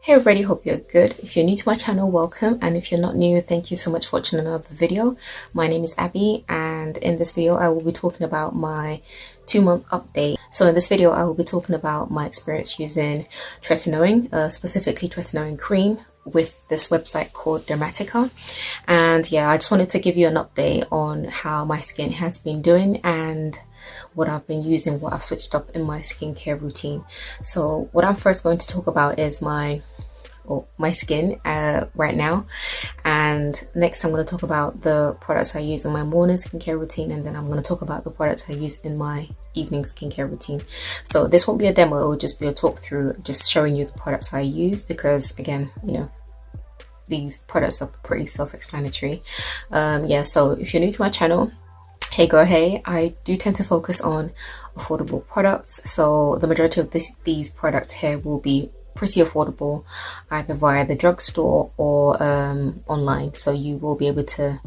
Hey everybody, hope you're good. If you're new to my channel, welcome, and if you're not new, thank you so much for watching another video. My name is Abby, and in this video I will be talking about my 2-month update. So in this video I will be talking about my experience using Tretinoin, specifically Tretinoin cream with this website called DERMATICA. And yeah, I just wanted to give you an update on how my skin has been doing and what I've been using, what I've switched up in my skincare routine. So what I'm first going to talk about is my skin right now, and next I'm going to talk about the products I use in my morning skincare routine, and then I'm going to talk about the products I use in my evening skincare routine. So this won't be a demo, it will just be a talk through, just showing you the products I use, because again, you know, these products are pretty self-explanatory. Yeah, so if you're new to my channel, hey girl, hey, I do tend to focus on affordable products. So the majority of these products here will be pretty affordable, either via the drugstore or online. So you will be able to,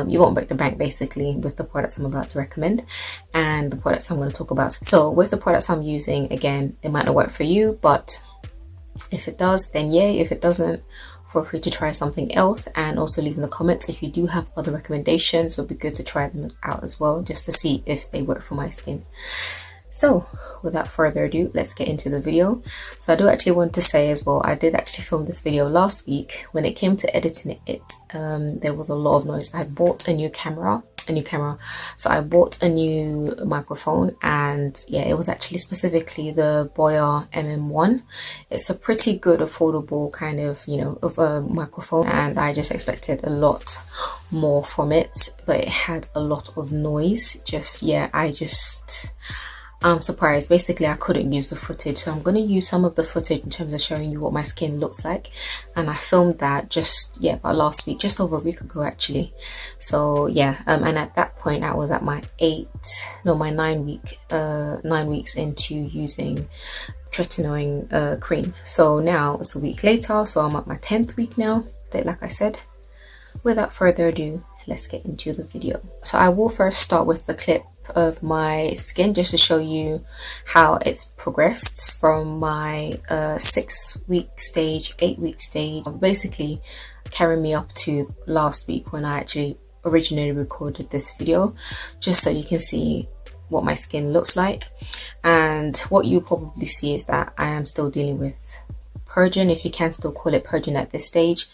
you won't break the bank basically with the products I'm about to recommend and the products I'm going to talk about. So with the products I'm using, again, it might not work for you, but if it does, then yay. If it doesn't, feel free to try something else, and also leave in the comments if you do have other recommendations. It'll be good to try them out as well, just to see if they work for my skin. So without further ado, let's get into the video. So I do actually want to say as well, I did actually film this video last week. When it came to editing it, there was a lot of noise. I bought a new camera. So I bought a new microphone, and yeah, it was actually specifically the Boya MM1. It's a pretty good affordable kind of, you know, of a microphone, and I just expected a lot more from it, but it had a lot of noise. I'm surprised. Basically, I couldn't use the footage, so I'm going to use some of the footage in terms of showing you what my skin looks like. And I filmed that about last week, just over a week ago actually. So yeah, and at that point I was at my 9 weeks into using Tretinoin cream. So now it's a week later, so I'm at my 10th week now, like I said. Without further ado, let's get into the video. So I will first start with the clip of my skin, just to show you how it's progressed from my 6-week stage, 8-week stage, basically carrying me up to last week when I actually originally recorded this video, just so you can see what my skin looks like. And what you probably see is that I am still dealing with purging, if you can still call it purging at this stage.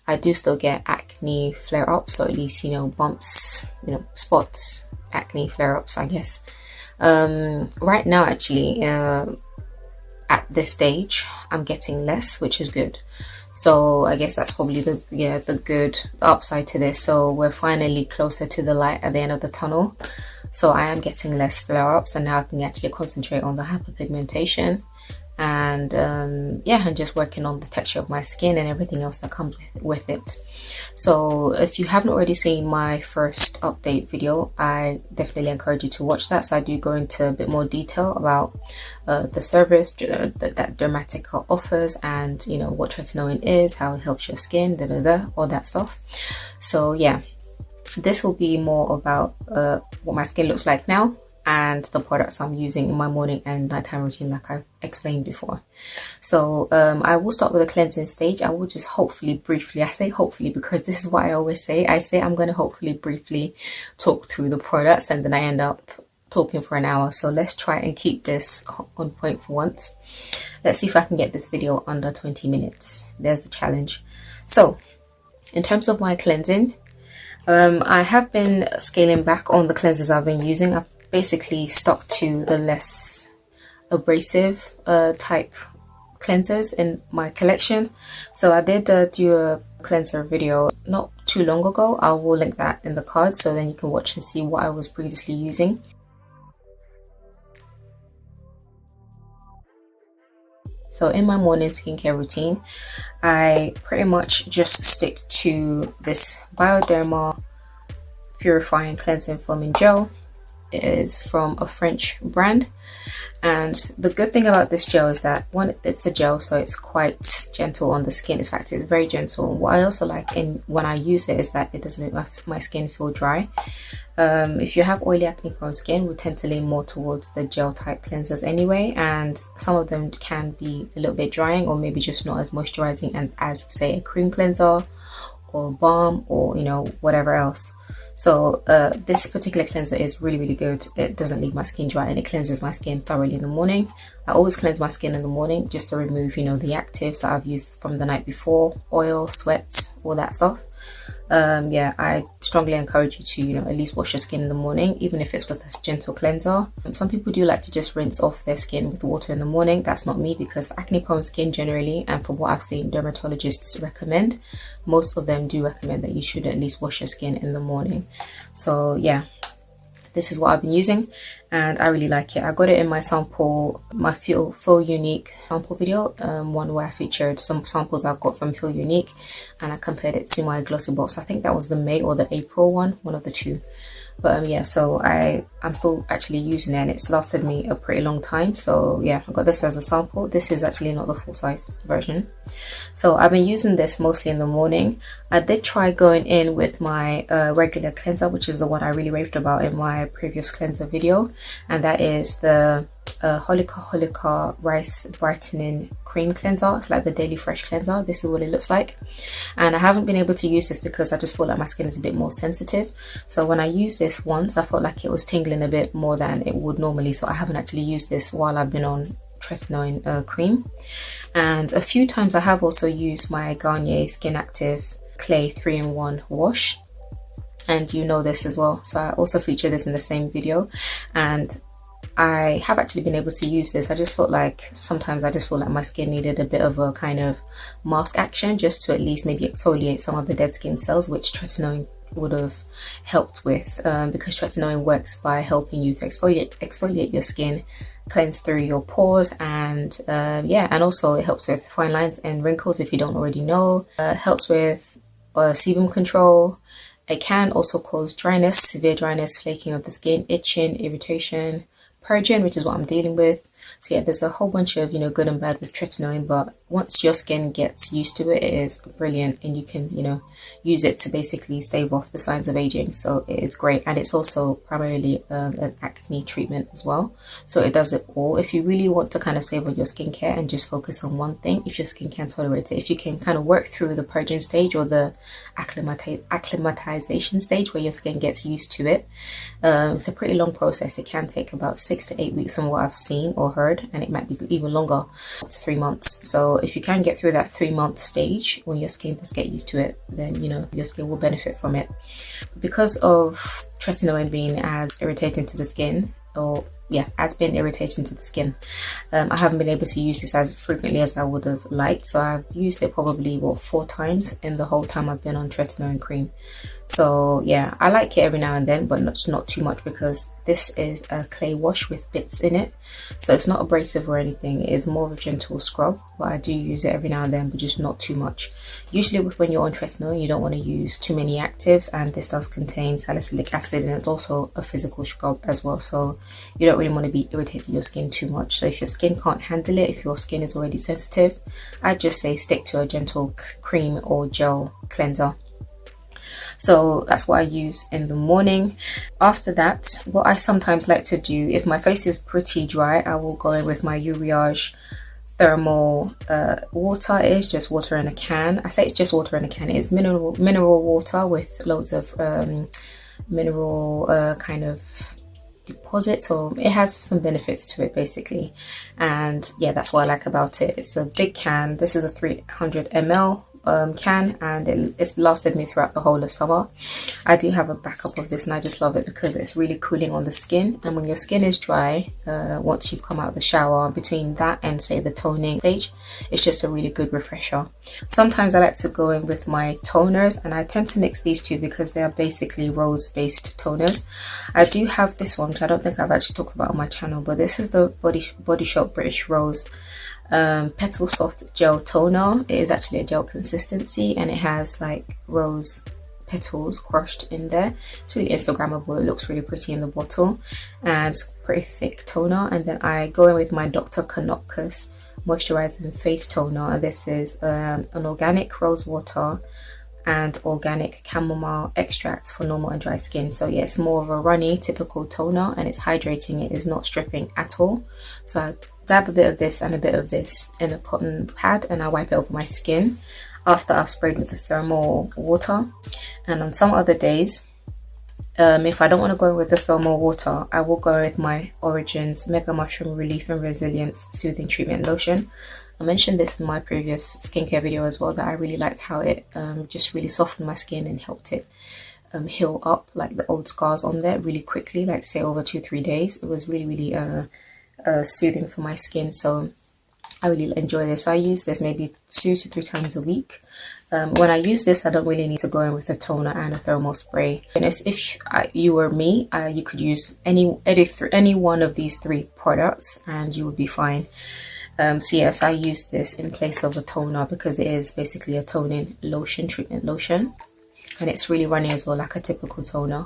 I do still get acne flare-ups, or at least, you know, bumps, you know, spots, acne flare-ups, I guess. Right now, actually, at this stage, I'm getting less, which is good. So I guess that's probably the upside to this. So we're finally closer to the light at the end of the tunnel. So I am getting less flare-ups, and now I can actually concentrate on the hyperpigmentation, and and just working on the texture of my skin and everything else that comes with it. So if you haven't already seen my first update video, I definitely encourage you to watch that. So I do go into a bit more detail about the service that Dermatica offers, and you know what tretinoin is, how it helps your skin, all that stuff. So yeah, this will be more about what my skin looks like now, and the products I'm using in my morning and nighttime routine, like I've explained before. So I will start with a cleansing stage. I will just hopefully briefly, I say hopefully because this is what I always say. I say I'm going to hopefully briefly talk through the products, and then I end up talking for an hour. So let's try and keep this on point for once. Let's see if I can get this video under 20 minutes. There's the challenge. So in terms of my cleansing, I have been scaling back on the cleansers I've been using. I've basically stuck to the less abrasive type cleansers in my collection. So I did do a cleanser video not too long ago. I will link that in the card, so then you can watch and see what I was previously using. So in my morning skincare routine, I pretty much just stick to this Bioderma Purifying Cleansing Foaming Gel. It is from a French brand, and the good thing about this gel is that, one, it's a gel, so it's quite gentle on the skin. In fact, it's very gentle. What I also like when I use it is that it doesn't make my skin feel dry. If you have oily, acne prone skin, we tend to lean more towards the gel type cleansers anyway, and some of them can be a little bit drying, or maybe just not as moisturizing and as, say, a cream cleanser or balm, or you know, whatever else. So this particular cleanser is really good. It doesn't leave my skin dry, and it cleanses my skin thoroughly in the morning. I always cleanse my skin in the morning just to remove, you know, the actives that I've used from the night before, oil, sweat, all that stuff. Yeah, I strongly encourage you to, you know, at least wash your skin in the morning, even if it's with a gentle cleanser. Some people do like to just rinse off their skin with water in the morning. That's not me, because acne prone skin generally, and from what I've seen dermatologists recommend, most of them do recommend that you should at least wash your skin in the morning. So yeah, this is what I've been using, and I really like it. I got it in my sample, my Feel Unique sample video, one where I featured some samples I've got from Feel Unique, and I compared it to my Glossy Box. I think that was the May or the April one of the two. But yeah, so I'm still actually using it, and it's lasted me a pretty long time. So yeah, I got this as a sample. This is actually not the full size version. So I've been using this mostly in the morning. I did try going in with my regular cleanser, which is the one I really raved about in my previous cleanser video, and that is the Holika Rice Brightening Cream Cleanser. It's like the Daily Fresh Cleanser. This is what it looks like, and I haven't been able to use this because I just feel like my skin is a bit more sensitive. So when I used this once, I felt like it was tingling a bit more than it would normally, so I haven't actually used this while I've been on Tretinoin cream. And a few times I have also used my Garnier Skin Active Clay 3-in-1 wash, and you know this as well, so I also feature this in the same video, and I have actually been able to use this. I just felt like sometimes I just feel like my skin needed a bit of a kind of mask action, just to at least maybe exfoliate some of the dead skin cells, which Tretinoin would have helped with, because Tretinoin works by helping you to exfoliate your skin, cleanse through your pores, and yeah, and also it helps with fine lines and wrinkles if you don't already know. Helps with sebum control. It can also cause dryness, severe dryness, flaking of the skin, itching, irritation, purging, which is what I'm dealing with. So yeah, there's a whole bunch of, you know, good and bad with Tretinoin, but once your skin gets used to it, it is brilliant, and you can, you know, use it to basically stave off the signs of aging. So it is great, and it's also primarily an acne treatment as well. So it does it all. If you really want to kind of save on your skincare and just focus on one thing, if your skin can tolerate it, if you can kind of work through the purging stage or the acclimatization stage where your skin gets used to it, it's a pretty long process. It can take about 6 to 8 weeks from what I've seen or heard. heard, and it might be even longer, up to 3 months. So if you can get through that 3-month stage when your skin does get used to it, then you know your skin will benefit from it. Because of tretinoin being as irritating to the skin, has been irritating to the skin, I haven't been able to use this as frequently as I would have liked. So I've used it probably 4 times in the whole time I've been on tretinoin cream. So yeah, I like it every now and then, but not too much, because this is a clay wash with bits in it, so it's not abrasive or anything. It is more of a gentle scrub, but I do use it every now and then, but just not too much. Usually when you're on tretinoin, you don't want to use too many actives, and this does contain salicylic acid, and it's also a physical scrub as well, so you don't really want to be irritating your skin too much. So if your skin can't handle it, if your skin is already sensitive, I'd just say stick to a gentle cream or gel cleanser. So that's what I use in the morning. After that, what I sometimes like to do, if my face is pretty dry, I will go in with my Uriage thermal water. It is just water in a can. I say it's just water in a can. It is mineral water with loads of mineral kind of deposits, or it has some benefits to it basically. And yeah, that's what I like about it. It's a big can. This is a 300 ml can, and it's lasted me throughout the whole of summer. I do have a backup of this, and I just love it because it's really cooling on the skin. And when your skin is dry, once you've come out of the shower, between that and say the toning stage, it's just a really good refresher. Sometimes I like to go in with my toners, and I tend to mix these two because they are basically rose based toners. I do have this one, which I don't think I've actually talked about on my channel, but this is the Body Shop British Rose Petal Soft Gel Toner. It is actually a gel consistency, and it has like rose petals crushed in there. It's really Instagrammable. It looks really pretty in the bottle, and it's pretty thick toner. And then I go in with my Dr. Kanopkas moisturizing face toner, and this is an organic rose water and organic chamomile extract for normal and dry skin. So yeah, it's more of a runny typical toner, and it's hydrating. It is not stripping at all. So I dab a bit of this and a bit of this in a cotton pad, and I wipe it over my skin after I've sprayed with the thermal water. And on some other days, if I don't want to go with the thermal water, I will go with my Origins Mega Mushroom Relief and Resilience Soothing Treatment Lotion. I mentioned this in my previous skincare video as well, that I really liked how it just really softened my skin and helped it heal up like the old scars on there really quickly, like say over 2-3 days. It was really soothing for my skin, so I really enjoy this. I use this maybe 2 to 3 times a week. When I use this, I don't really need to go in with a toner and a thermal spray. And if you were me, you could use any one of these 3 products and you would be fine. So yes, I use this in place of a toner because it is basically a toning lotion, treatment lotion, and it's really runny as well, like a typical toner.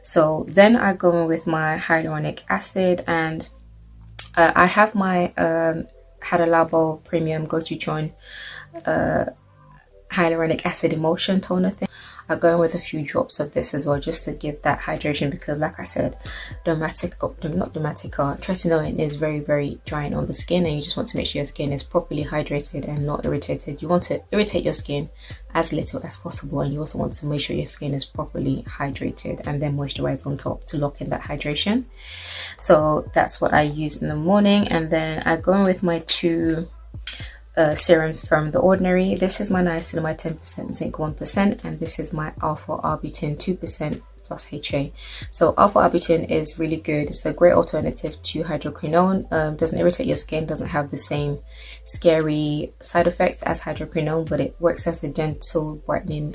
So then I go in with my hyaluronic acid, and I have my Hada Labo Premium Gochujang hyaluronic acid emulsion toner thing. I go in with a few drops of this as well, just to give that hydration, because like I said, tretinoin is very drying on the skin, and you just want to make sure your skin is properly hydrated and not irritated. You want to irritate your skin as little as possible, and you also want to make sure your skin is properly hydrated and then moisturize on top to lock in that hydration. So that's what I use in the morning. And then I go in with my 2 serums from The Ordinary. This is my niacinamide 10%, zinc 1%, and this is my alpha arbutin 2% plus HA. So alpha arbutin is really good. It's a great alternative to hydroquinone. Doesn't irritate your skin, doesn't have the same scary side effects as hydroquinone, but it works as a gentle brightening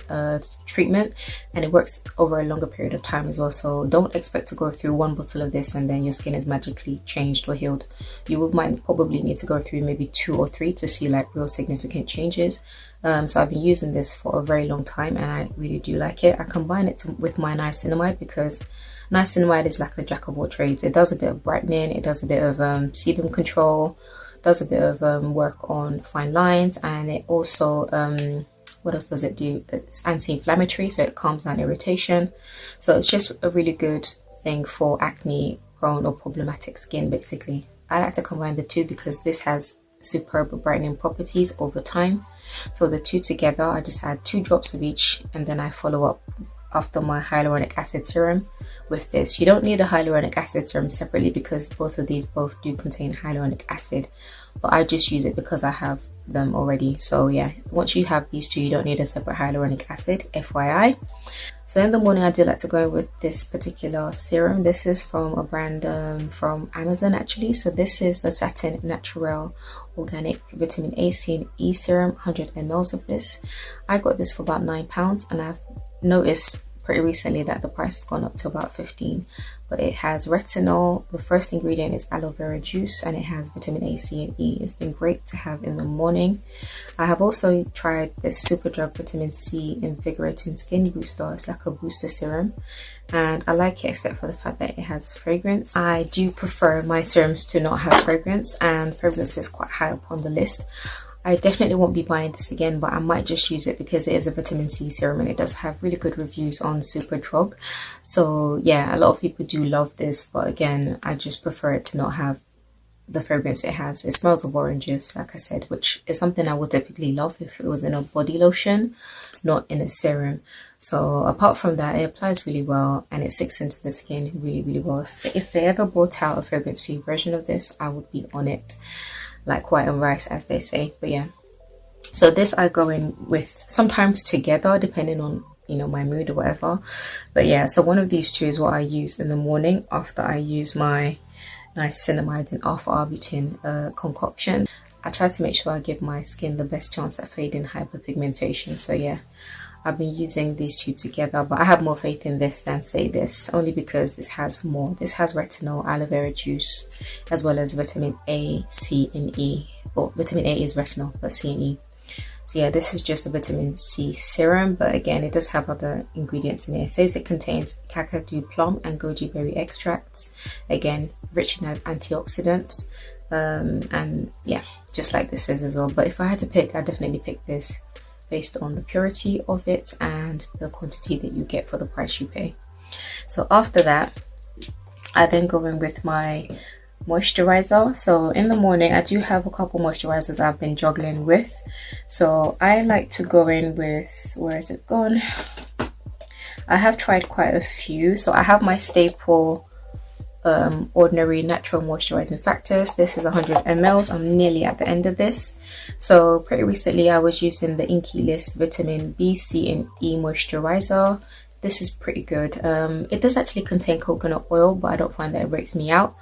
treatment, and it works over a longer period of time as well. So don't expect to go through 1 bottle of this and then your skin is magically changed or healed. You might probably need to go through maybe 2 or 3 to see like real significant changes. So I've been using this for a very long time, and I really do like it. I combine it with my niacinamide because niacinamide is like the jack of all trades. It does a bit of brightening, it does a bit of sebum control, does a bit of work on fine lines, and it also what else does it do? It's anti-inflammatory, so it calms down irritation. So it's just a really good thing for acne prone or problematic skin basically. I like to combine the 2 because this has superb brightening properties over time. So the 2 together, I just add 2 drops of each, and then I follow up after my hyaluronic acid serum with this. You don't need a hyaluronic acid serum separately because both of these both do contain hyaluronic acid, but I just use it because I have them already. So yeah, once you have these two, you don't need a separate hyaluronic acid, FYI. So in the morning, I do like to go in with this particular serum. This is from a brand from Amazon actually. So this is the Satin Natural Organic Vitamin A, C and E Serum, 100 ml of this. I got this for about £9, and I've noticed pretty recently that the price has gone up to about 15. But it has retinol. The first ingredient is aloe vera juice, and it has vitamin A, C and E. It's been great to have in the morning. I have also tried this Superdrug Vitamin C Invigorating Skin Booster. It's like a booster serum, and I like it except for the fact that it has fragrance. I do prefer my serums to not have fragrance, and fragrance is quite high up on the list. I definitely won't be buying this again, but I might just use it because it is a vitamin C serum and it does have really good reviews on Superdrug. So yeah, a lot of people do love this, but again, I just prefer it to not have the fragrance it has. It smells of oranges, like I said, which is something I would typically love if it was in a body lotion, not in a serum. So apart from that, it applies really well and it sinks into the skin really, really well. If they ever brought out a fragrance-free version of this, I would be on it. Like white and rice, as they say. But yeah, so this I go in with sometimes together depending on, you know, my mood or whatever. But yeah, so one of these two is what I use in the morning after I use my niacinamide and alpha-arbutin concoction. I try to make sure I give my skin the best chance at fading hyperpigmentation. So yeah, I've been using these two together, but I have more faith in this than say this, only because this has more. This has retinol, aloe vera juice, as well as vitamin A, C and E. Well, vitamin A is retinol, but C and E. So yeah, this is just a vitamin C serum, but again, it does have other ingredients in it. It says it contains kakadu plum and goji berry extracts, again, rich in antioxidants, and yeah, just like this says as well. But if I had to pick, I'd definitely pick this based on the purity of it and the quantity that you get for the price you pay. So after that, I then go in with my moisturizer. So in the morning, I do have a couple moisturizers I've been juggling with. So I like to go in with, where is it gone? I have tried quite a few. So I have my staple Ordinary Natural Moisturizing Factors. This is 100 ml. I'm nearly at the end of this. So pretty recently I was using the Inky List Vitamin B, C and E Moisturizer. This is pretty good. It does actually contain coconut oil, but I don't find that it breaks me out,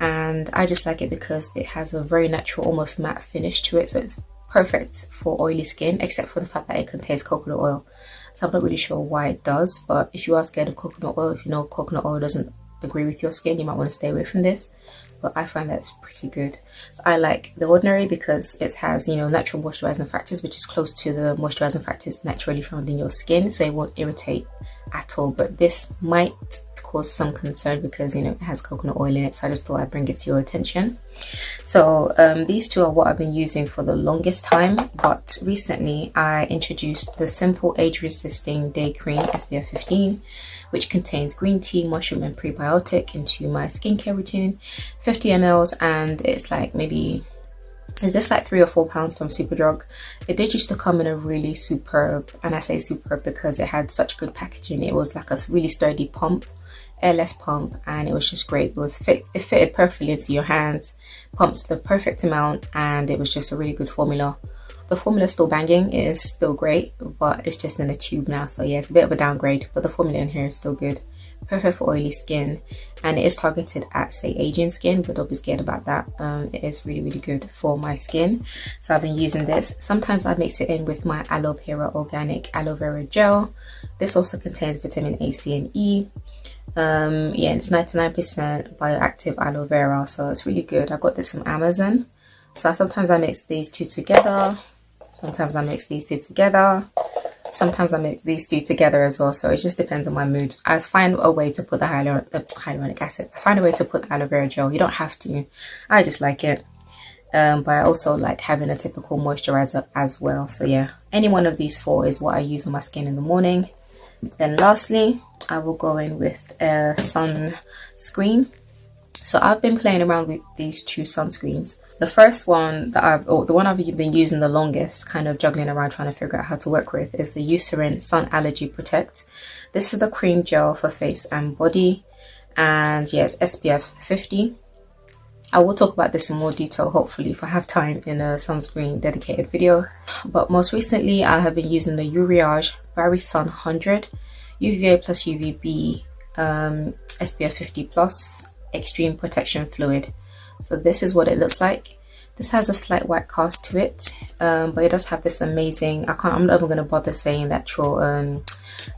and I just like it because it has a very natural, almost matte finish to it. So it's perfect for oily skin, except for the fact that it contains coconut oil. So I'm not really sure why it does, but if you are scared of coconut oil, if you know coconut oil doesn't agree with your skin, you might want to stay away from this. But I find that it's pretty good. So I like the Ordinary because it has, you know, natural moisturizing factors, which is close to the moisturizing factors naturally found in your skin, so it won't irritate at all. But this might cause some concern because, you know, it has coconut oil in it, so I just thought I'd bring it to your attention. So these two are what I've been using for the longest time, but recently I introduced the Simple Age Resisting Day Cream SPF 15, which contains green tea, mushroom and prebiotic into my skincare routine, 50 ml, and it's like maybe, is this like £3 or £4 from Superdrug? It did used to come in a really superb, and I say superb because it had such good packaging. It was like a really sturdy pump, airless pump, and it was just great. It fitted perfectly into your hands, pumps the perfect amount, and it was just a really good formula. The formula is still banging, it is still great, but it's just in a tube now, so yeah, it's a bit of a downgrade, but the formula in here is still good. Perfect for oily skin, and it is targeted at, say, aging skin, but don't be scared about that. It is really, really good for my skin, so I've been using this. Sometimes I mix it in with my aloe vera organic aloe vera gel. This also contains vitamin A, C and E. Yeah, it's 99% bioactive aloe vera, so it's really good. I got this from Amazon. So sometimes I mix these two together, sometimes I mix these two together, sometimes I mix these two together as well. So it just depends on my mood. I find a way to put the hyaluronic acid. I find a way to put the aloe vera gel. You don't have to. I just like it. But I also like having a typical moisturizer as well. So yeah, any one of these four is what I use on my skin in the morning. Then lastly, I will go in with a sunscreen. So I've been playing around with these two sunscreens The first one that the one I've been using the longest, kind of juggling around trying to figure out how to work with, is the Eucerin Sun Allergy Protect. This is the cream gel for face and body, and yeah, it's SPF 50. I will talk about this in more detail, hopefully, if I have time in a sunscreen dedicated video. But most recently, I have been using the Uriage Barry Sun 100 UVA plus UVB SPF 50 plus extreme protection fluid. So this is what it looks like. This has a slight white cast to it, but it does have this amazing, I'm not even going to bother saying the actual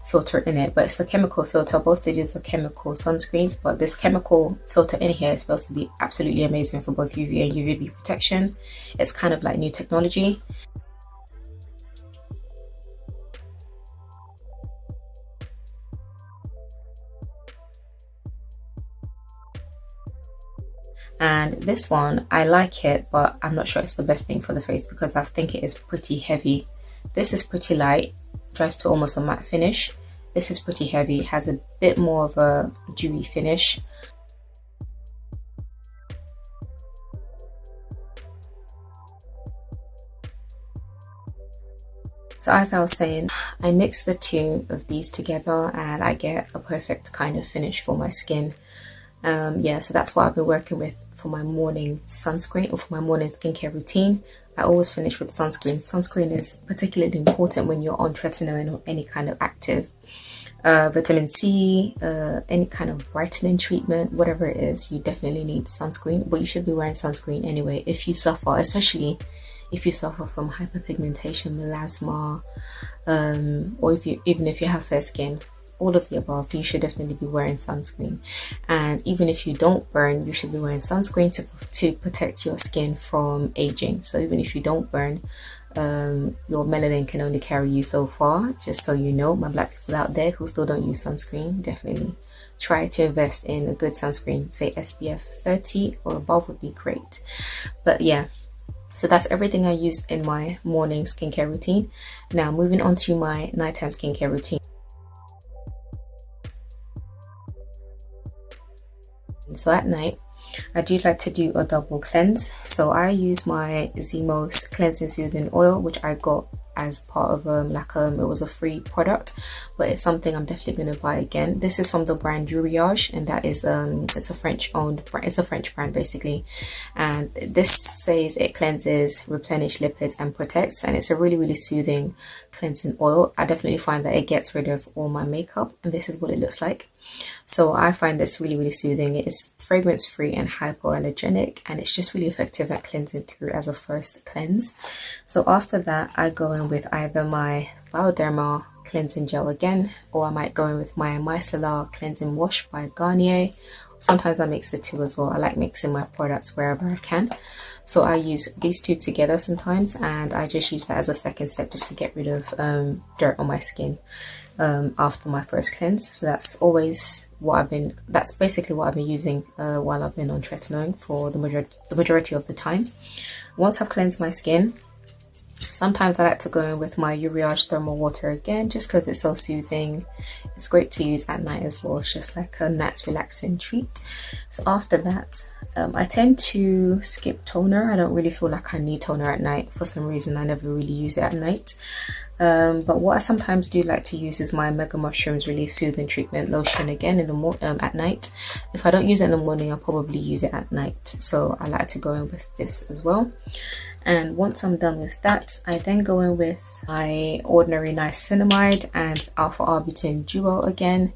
filter in it, but it's the chemical filter. Both of these are chemical sunscreens, but this chemical filter in here is supposed to be absolutely amazing for both UVA and UVB protection. It's kind of like new technology. And this one, I like it, but I'm not sure it's the best thing for the face because I think it is pretty heavy. This is pretty light, dries to almost a matte finish. This is pretty heavy, it has a bit more of a dewy finish. So as I was saying, I mix the two of these together and I get a perfect kind of finish for my skin. Yeah, so that's what I've been working with for my morning sunscreen, or for my morning skincare routine. I always finish with sunscreen. Sunscreen is particularly important when you're on tretinoin or any kind of active vitamin C, any kind of brightening treatment, whatever it is, you definitely need sunscreen. But you should be wearing sunscreen anyway if you suffer, especially if you suffer from hyperpigmentation, melasma, or even if you have fair skin. All of the above, you should definitely be wearing sunscreen. And even if you don't burn, you should be wearing sunscreen to protect your skin from aging. So even if you don't burn, your melanin can only carry you so far. Just so you know, my black people out there who still don't use sunscreen, definitely try to invest in a good sunscreen. Say SPF 30 or above would be great. But yeah, so that's everything I use in my morning skincare routine. Now moving on to my nighttime skincare routine. So at night, I do like to do a double cleanse. So I use my Zemos cleansing soothing oil, which I got as part of it was a free product, but it's something I'm definitely going to buy again. This is from the brand Uriage, and that is it's a French owned brand. It's a French brand basically, and this says it cleanses, replenish lipids and protects, and it's a really soothing cleansing oil. I definitely find that it gets rid of all my makeup, and this is what it looks like. So I find this really soothing. It is fragrance free and hypoallergenic, and it's just really effective at cleansing through as a first cleanse. So after that, I go in with either my Bioderma cleansing gel again, or I might go in with my micellar cleansing wash by Garnier. Sometimes I mix the two as well. I like mixing my products wherever I can. So I use these two together sometimes, and I just use that as a second step just to get rid of dirt on my skin after my first cleanse. So that's basically what I've been using while I've been on tretinoin for the majority of the time. Once I've cleansed my skin, sometimes I like to go in with my Uriage thermal water again, just because it's so soothing. It's great to use at night as well. It's just like a nice relaxing treat. So after that, I tend to skip toner. I don't really feel like I need toner at night. For some reason, I never really use it at night. But what I sometimes do like to use is my Mega Mushrooms Relief Soothing Treatment Lotion again at night. If I don't use it in the morning, I'll probably use it at night. So I like to go in with this as well. And once I'm done with that, I then go in with my Ordinary Niacinamide and Alpha Arbutin Duo again.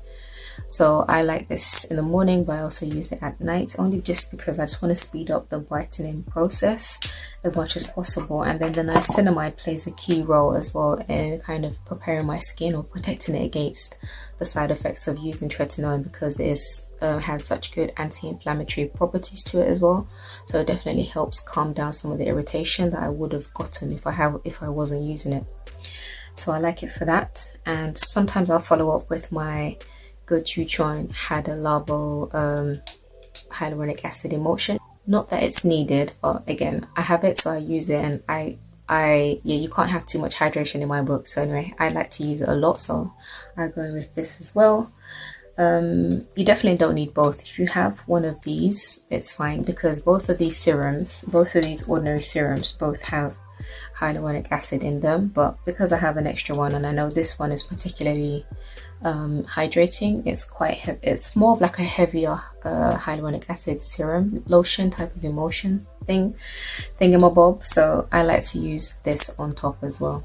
So I like this in the morning, but I also use it at night, only just because I just want to speed up the brightening process as much as possible. And then the niacinamide plays a key role as well in kind of preparing my skin or protecting it against the side effects of using tretinoin, because it has such good anti-inflammatory properties to it as well. So it definitely helps calm down some of the irritation that I would have gotten if I wasn't using it. So I like it for that. And sometimes I'll follow up with my Tretinoin Hadalabo hyaluronic acid emulsion. Not that it's needed, but again, I have it, so I use it. And yeah, you can't have too much hydration in my book. So anyway, I like to use it a lot, so I go with this as well. You definitely don't need both. If you have one of these, it's fine, because both of these serums, both of these ordinary serums, both have hyaluronic acid in them. But because I have an extra one, and I know this one is particularly hydrating, it's more of like a heavier hyaluronic acid serum lotion type of emulsion thingamabob, so I like to use this on top as well.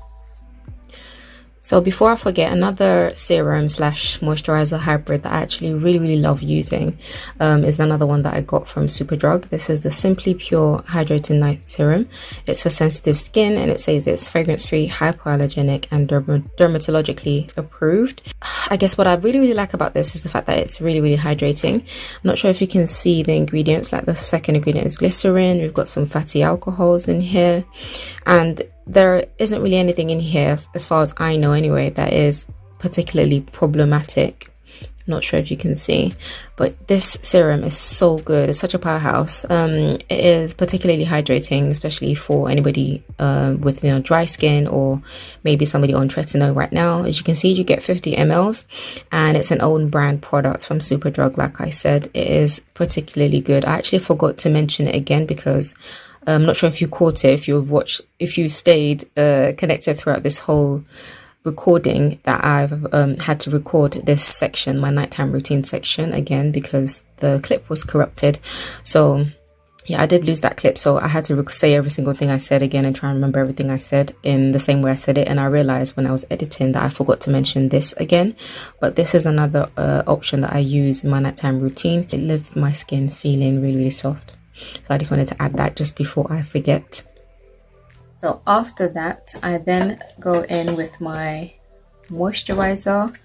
So before I forget, another serum slash moisturizer hybrid that I actually really love using is another one that I got from Superdrug. This is the Simply Pure Hydrating Night Serum. It's for sensitive skin, and it says it's fragrance-free, hypoallergenic, and dermatologically approved. I guess what I really like about this is the fact that it's really hydrating. I'm not sure if you can see the ingredients. Like the second ingredient is glycerin. We've got some fatty alcohols in here, and there isn't really anything in here, as far as I know anyway, that is particularly problematic. I'm not sure if you can see, but this serum is so good. It's such a powerhouse. It is particularly hydrating, especially for anybody with dry skin, or maybe somebody on Tretinoin right now. As you can see, you get 50 mls, and it's an own brand product from Superdrug. Like I said, it is particularly good. I actually forgot to mention it again, because I'm not sure if you caught it, if you stayed connected throughout this whole recording, that I've had to record this section, my nighttime routine section, again, because the clip was corrupted. So yeah, I did lose that clip, so I had to say every single thing I said again and try and remember everything I said in the same way I said it. And I realized when I was editing that I forgot to mention this again. But this is another option that I use in my nighttime routine. It left my skin feeling really soft. So I just wanted to add that just before I forget. So after that, I then go in with my moisturizer.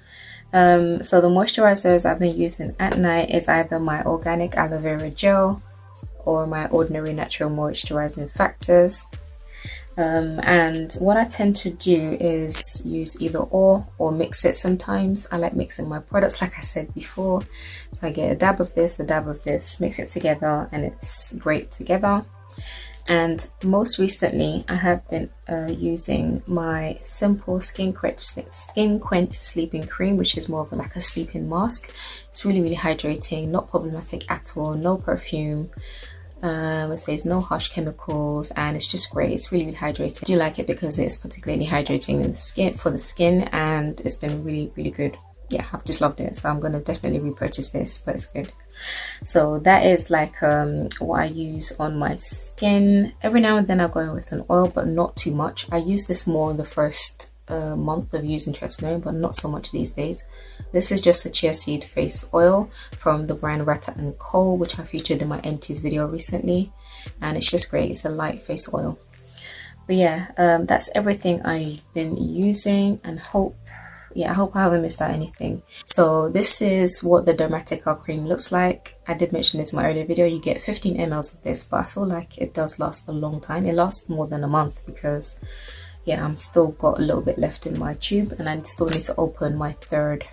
So the moisturizers I've been using at night is either my organic aloe vera gel or my ordinary natural moisturizing factors. And what I tend to do is use either or mix it sometimes. I like mixing my products, like I said before. So I get a dab of this, mix it together, and it's great together. And most recently, I have been using my Simple Skin Quench Sleeping Cream, which is more of like a sleeping mask. It's really hydrating, not problematic at all, no perfume. It says no harsh chemicals, and it's just great. It's really hydrating. I do like it because it's particularly hydrating for the skin, and it's been really good. Yeah, I've just loved it, so I'm gonna definitely repurchase this, but it's good. So that is like what I use on my skin. Every now and then I'll go in with an oil, but not too much. I use this more in the first month of using Tretinoin, but not so much these days. This is just a chia seed face oil from the brand Rata & Co, which I featured in my empties video recently, and it's just great. It's a light face oil. But yeah, that's everything I've been using, and I hope I haven't missed out anything. So this is what the Dermatica cream looks like. I did mention this in my earlier video. You get 15 mls of this, but I feel like it does last a long time. It lasts more than a month, because yeah, I'm still got a little bit left in my tube, and I still need to open my third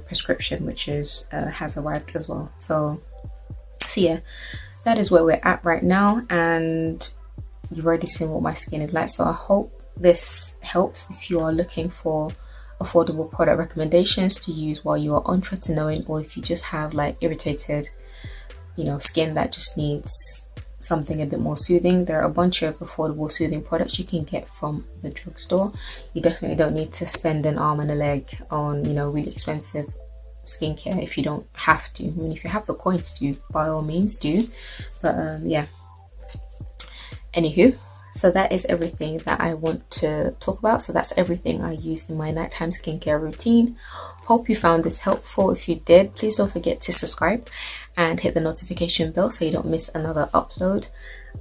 prescription, which is has arrived as well. So yeah, that is where we're at right now, and you've already seen what my skin is like. So I hope this helps if you are looking for affordable product recommendations to use while you are on Tretinoin, or if you just have like irritated skin that just needs something a bit more soothing. There are a bunch of affordable soothing products you can get from the drugstore. You definitely don't need to spend an arm and a leg on really expensive skincare if you don't have to. I mean, if you have the coins to, by all means do, but yeah, anywho, so that is everything that I want to talk about. So that's everything I use in my nighttime skincare routine. Hope you found this helpful. If you did, please don't forget to subscribe and hit the notification bell so you don't miss another upload.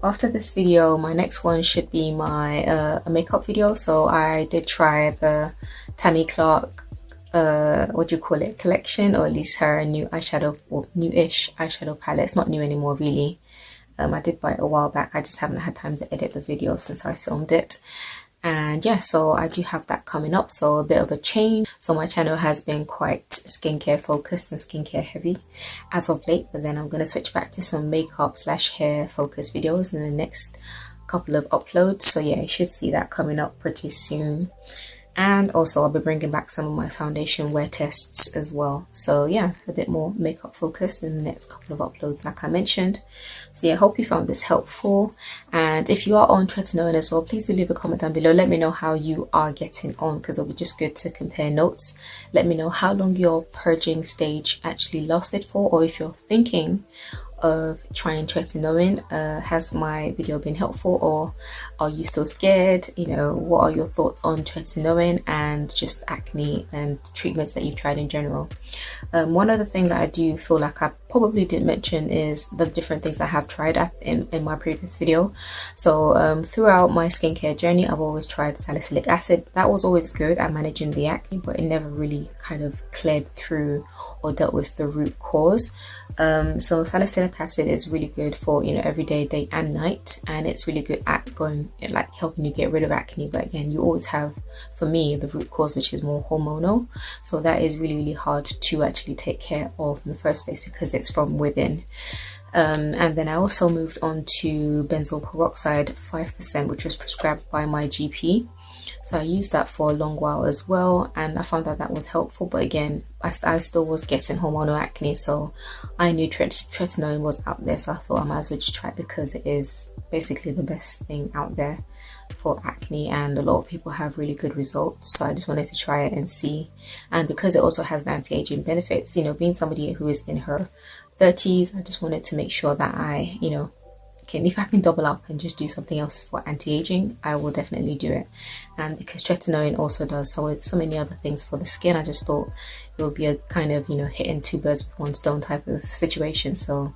After this video, my next one should be my a makeup video. So I did try the Tammy Clark collection, or at least her new eyeshadow, or newish eyeshadow palette. It's not new anymore really. I did buy it a while back. I just haven't had time to edit the video since I filmed it. And yeah, so I do have that coming up, so a bit of a change. So my channel has been quite skincare focused and skincare heavy as of late, but then I'm going to switch back to some makeup / hair focused videos in the next couple of uploads. So yeah, you should see that coming up pretty soon. And also I'll be bringing back some of my foundation wear tests as well. So yeah, a bit more makeup focused in the next couple of uploads like I mentioned. So yeah, I hope you found this helpful. And if you are on Tretinoin as well, please do leave a comment down below. Let me know how you are getting on, because it'll be just good to compare notes. Let me know how long your purging stage actually lasted for, or if you're thinking of trying Tretinoin. Has my video been helpful, or are you still scared? You know, what are your thoughts on Tretinoin and just acne and treatments that you've tried in general? One other thing that I do feel like I probably didn't mention is the different things I have tried in my previous video. So throughout my skincare journey, I've always tried salicylic acid. That was always good at managing the acne, but it never really kind of cleared through or dealt with the root cause. So salicylic acid is really good for, you know, everyday, day and night, and it's really good at going, like, helping you get rid of acne. But again, you always have, for me, the root cause, which is more hormonal, so that is really hard to actually take care of in the first place because it's from within. And then I also moved on to benzyl peroxide 5%, which was prescribed by my GP. So I used that for a long while as well, and I found that that was helpful. But again, I still was getting hormonal acne, so I knew Tretinoin was out there, so I thought I might as well just try it because it is basically the best thing out there for acne, and a lot of people have really good results. So I just wanted to try it and see. And because it also has the anti-aging benefits, you know, being somebody who is in her 30s, I just wanted to make sure that I, you know, if I can double up and just do something else for anti-aging, I will definitely do it. And because Tretinoin also does so many other things for the skin, I just thought it would be a kind of, you know, hitting two birds with one stone type of situation. So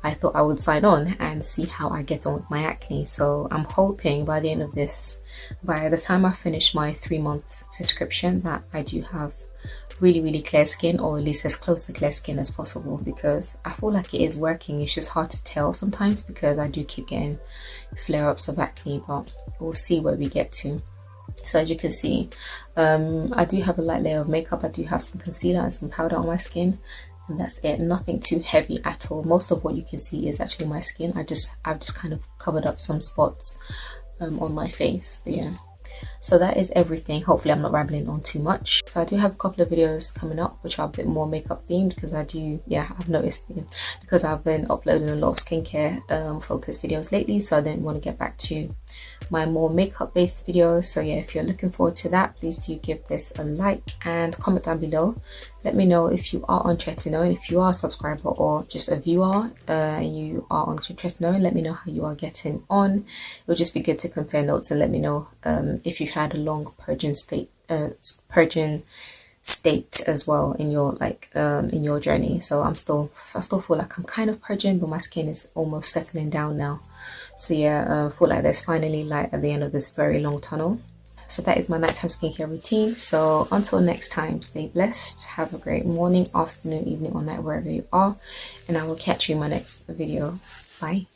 I thought I would sign on and see how I get on with my acne. So I'm hoping by the end of this, by the time I finish my 3-month prescription, that I do have really clear skin, or at least as close to clear skin as possible, because I feel like it is working. It's just hard to tell sometimes because I do keep getting flare-ups of acne, but we'll see where we get to. So as you can see, I do have a light layer of makeup. I do have some concealer and some powder on my skin, and that's it. Nothing too heavy at all. Most of what you can see is actually my skin. I've just kind of covered up some spots on my face. But yeah, so that is everything. Hopefully I'm not rambling on too much. So I do have a couple of videos coming up which are a bit more makeup themed, because I do, yeah, I've noticed, because I've been uploading a lot of skincare focused videos lately, so I didn't want to get back to my more makeup based videos. So yeah, if you're looking forward to that, please do give this a like and comment down below. Let me know if you are on Tretinoin, if you are a subscriber or just a viewer and you are on Tretinoin. Let me know how you are getting on. It'll just be good to compare notes, and let me know if you've had a long purging state as well in your in your journey. So I still feel like I'm kind of purging, but my skin is almost settling down now. So yeah, I feel like there's finally light at the end of this very long tunnel. So that is my nighttime skincare routine. So until next time, stay blessed, have a great morning, afternoon, evening or night, wherever you are, and I will catch you in my next video. Bye.